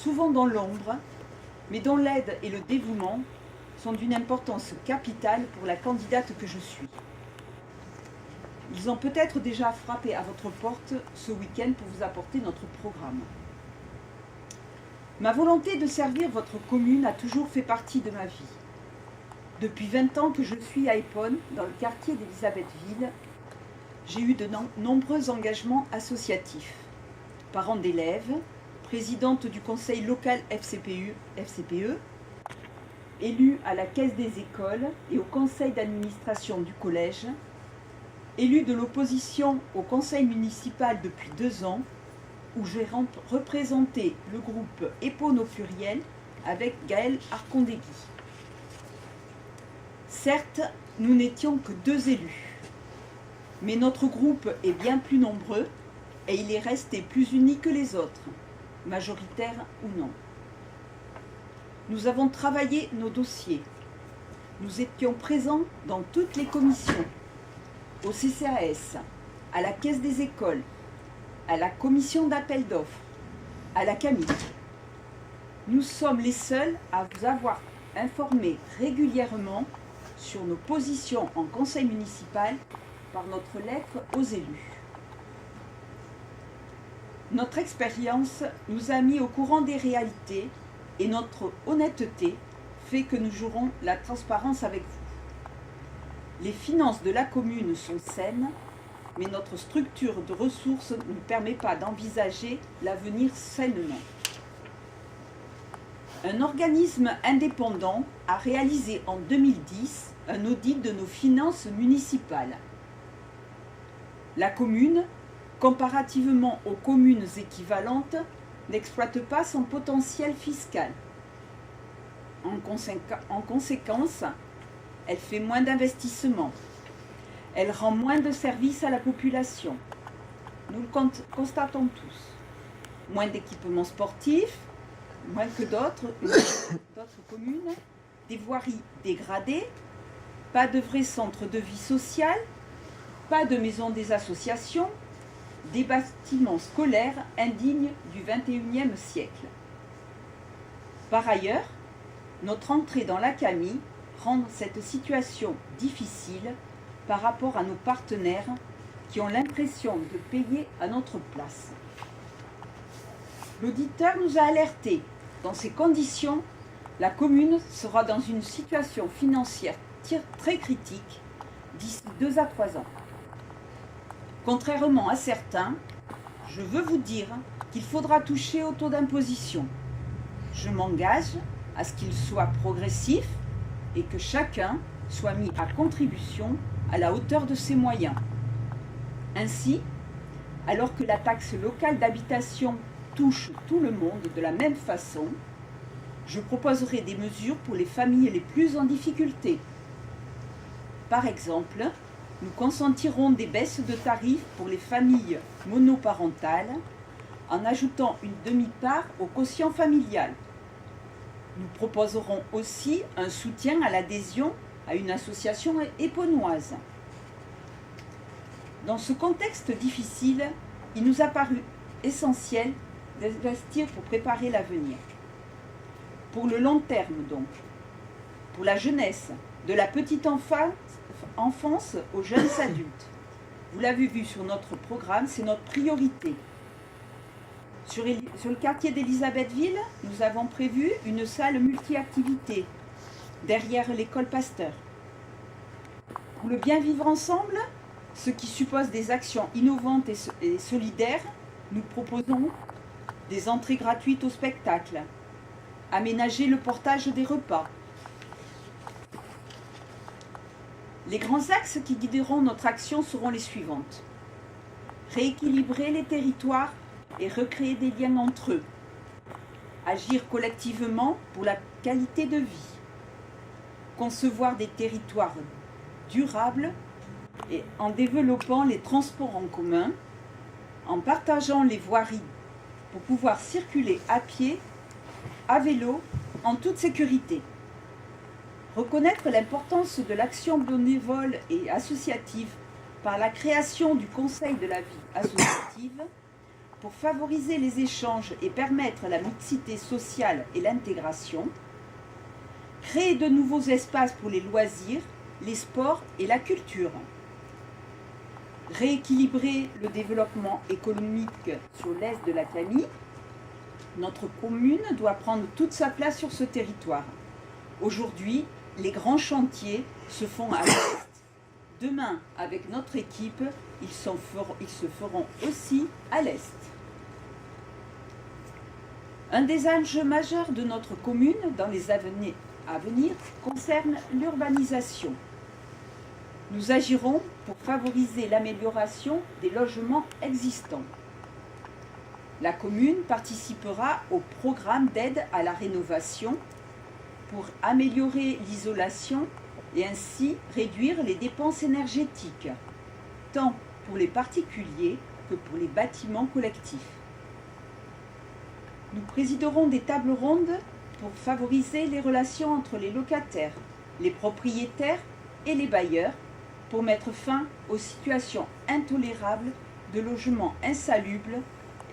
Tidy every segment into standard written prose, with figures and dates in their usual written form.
souvent dans l'ombre, mais dont l'aide et le dévouement sont d'une importance capitale pour la candidate que je suis. Ils ont peut-être déjà frappé à votre porte ce week-end pour vous apporter notre programme. Ma volonté de servir votre commune a toujours fait partie de ma vie. Depuis 20 ans que je suis à Épône, dans le quartier d'Élisabethville, j'ai eu de nombreux engagements associatifs. Parents d'élèves, présidente du conseil local FCPE, élue à la caisse des écoles et au conseil d'administration du collège, élue de l'opposition au conseil municipal depuis 2 ans, où j'ai représenté le groupe Épône au pluriel avec Gaël Arcondegui. Certes, nous n'étions que 2 élus, mais notre groupe est bien plus nombreux et il est resté plus uni que les autres, majoritaires ou non. Nous avons travaillé nos dossiers. Nous étions présents dans toutes les commissions, au CCAS, à la caisse des écoles, à la commission d'appel d'offres, à la CAMI. Nous sommes les seuls à vous avoir informé régulièrement sur nos positions en conseil municipal par notre lettre aux élus. Notre expérience nous a mis au courant des réalités et notre honnêteté fait que nous jouerons la transparence avec vous. Les finances de la commune sont saines, mais notre structure de ressources ne permet pas d'envisager l'avenir sainement. Un organisme indépendant a réalisé en 2010 un audit de nos finances municipales. La commune, comparativement aux communes équivalentes, n'exploite pas son potentiel fiscal. En conséquence, elle fait moins d'investissements. Elle rend moins de services à la population. Nous le constatons tous. Moins d'équipements sportifs, moins que d'autres communes, des voiries dégradées, pas de vrais centres de vie sociale, pas de maisons des associations, des bâtiments scolaires indignes du XXIe siècle. Par ailleurs, notre entrée dans la CAMI rend cette situation difficile par rapport à nos partenaires qui ont l'impression de payer à notre place. L'auditeur nous a alertés. Dans ces conditions, la commune sera dans une situation financière très critique d'ici 2 à 3 ans. Contrairement à certains, je veux vous dire qu'il faudra toucher au taux d'imposition. Je m'engage à ce qu'il soit progressif et que chacun soit mis à contribution à la hauteur de ses moyens. Ainsi, alors que la taxe locale d'habitation touche tout le monde de la même façon, je proposerai des mesures pour les familles les plus en difficulté. Par exemple, nous consentirons des baisses de tarifs pour les familles monoparentales en ajoutant une demi-part au quotient familial. Nous proposerons aussi un soutien à l'adhésion à une association éponnoise. Dans ce contexte difficile, il nous a paru essentiel d'investir pour préparer l'avenir. Pour le long terme donc, pour la jeunesse, de la petite enfance aux jeunes adultes. Vous l'avez vu sur notre programme, c'est notre priorité. Sur le quartier d'Élisabethville, nous avons prévu une salle multi-activités derrière l'école Pasteur. Pour le bien vivre ensemble, ce qui suppose des actions innovantes et solidaires, nous proposons des entrées gratuites au spectacle, aménager le portage des repas. Les grands axes qui guideront notre action seront les suivantes. Rééquilibrer les territoires et recréer des liens entre eux. Agir collectivement pour la qualité de vie. Concevoir des territoires durables et en développant les transports en commun, en partageant les voiries pour pouvoir circuler à pied, à vélo, en toute sécurité. Reconnaître l'importance de l'action bénévole et associative par la création du Conseil de la vie associative pour favoriser les échanges et permettre la mixité sociale et l'intégration, créer de nouveaux espaces pour les loisirs, les sports et la culture, rééquilibrer le développement économique sur l'est de la Camie. Notre commune doit prendre toute sa place sur ce territoire. Aujourd'hui, les grands chantiers se font à l'est. Demain, avec notre équipe, ils se feront aussi à l'est. Un des enjeux majeurs de notre commune dans les années à venir concerne l'urbanisation. Nous agirons pour favoriser l'amélioration des logements existants. La commune participera au programme d'aide à la rénovation pour améliorer l'isolation et ainsi réduire les dépenses énergétiques, tant pour les particuliers que pour les bâtiments collectifs. Nous présiderons des tables rondes pour favoriser les relations entre les locataires, les propriétaires et les bailleurs, pour mettre fin aux situations intolérables de logements insalubres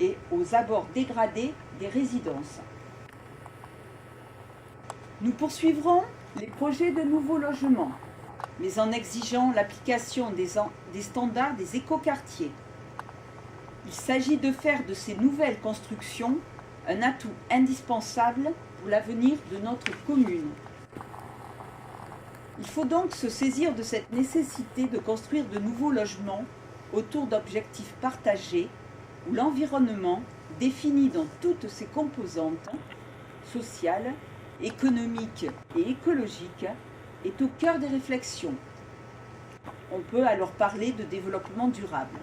et aux abords dégradés des résidences. Nous poursuivrons les projets de nouveaux logements, mais en exigeant l'application des standards des écoquartiers. Il s'agit de faire de ces nouvelles constructions un atout indispensable pour l'avenir de notre commune. Il faut donc se saisir de cette nécessité de construire de nouveaux logements autour d'objectifs partagés où l'environnement, défini dans toutes ses composantes, sociales, économiques et écologiques, est au cœur des réflexions. On peut alors parler de développement durable.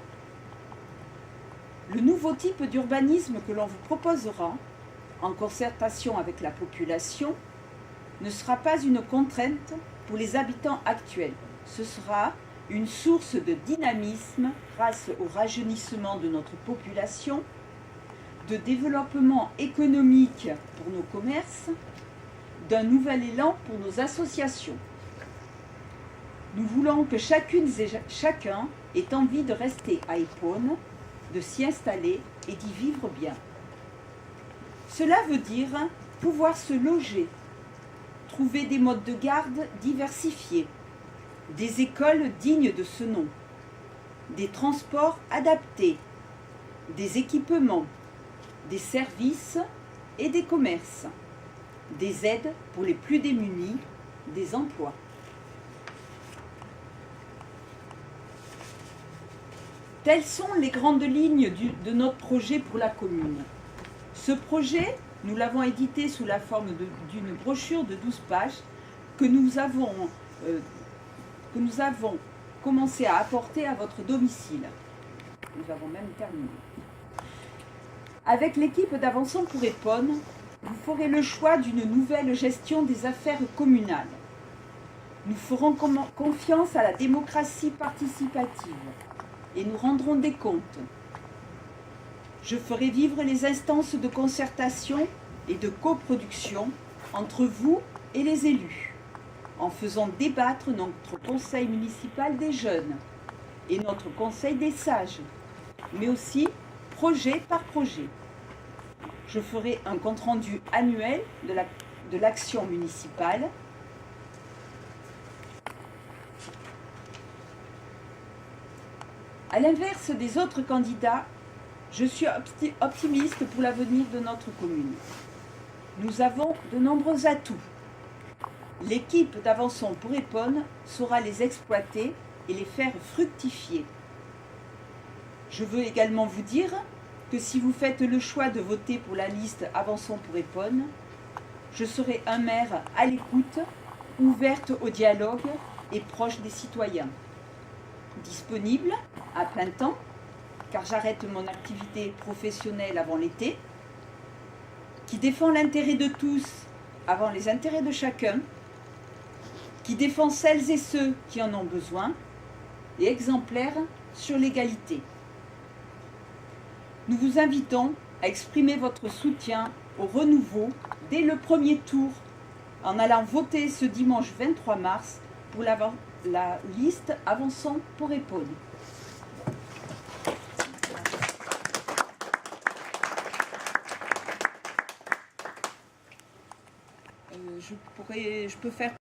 Le nouveau type d'urbanisme que l'on vous proposera, en concertation avec la population, ne sera pas une contrainte pour les habitants actuels. Ce sera une source de dynamisme grâce au rajeunissement de notre population, de développement économique pour nos commerces, d'un nouvel élan pour nos associations. Nous voulons que chacune et chacun ait envie de rester à Épône, de s'y installer et d'y vivre bien. Cela veut dire pouvoir se loger, trouver des modes de garde diversifiés, des écoles dignes de ce nom, des transports adaptés, des équipements, des services et des commerces, des aides pour les plus démunis, des emplois. Telles sont les grandes lignes de notre projet pour la commune. Ce projet, nous l'avons édité sous la forme d'une brochure de 12 pages que nous avons commencé à apporter à votre domicile. Nous avons même terminé. Avec l'équipe d'Avançons pour Épône, vous ferez le choix d'une nouvelle gestion des affaires communales. Nous ferons confiance à la démocratie participative et nous rendrons des comptes. Je ferai vivre les instances de concertation et de coproduction entre vous et les élus, en faisant débattre notre conseil municipal des jeunes et notre conseil des sages, mais aussi projet par projet. Je ferai un compte-rendu annuel de l'action municipale. À l'inverse des autres candidats, je suis optimiste pour l'avenir de notre commune. Nous avons de nombreux atouts. L'équipe d'Avançons pour Épône saura les exploiter et les faire fructifier. Je veux également vous dire que si vous faites le choix de voter pour la liste Avançons pour Épône, je serai un maire à l'écoute, ouverte au dialogue et proche des citoyens. Disponible à plein temps, car j'arrête mon activité professionnelle avant l'été, qui défend l'intérêt de tous avant les intérêts de chacun, qui défend celles et ceux qui en ont besoin, et exemplaire sur l'égalité. Nous vous invitons à exprimer votre soutien au renouveau dès le premier tour en allant voter ce dimanche 23 mars pour la liste Avançons pour Épône. Je peux faire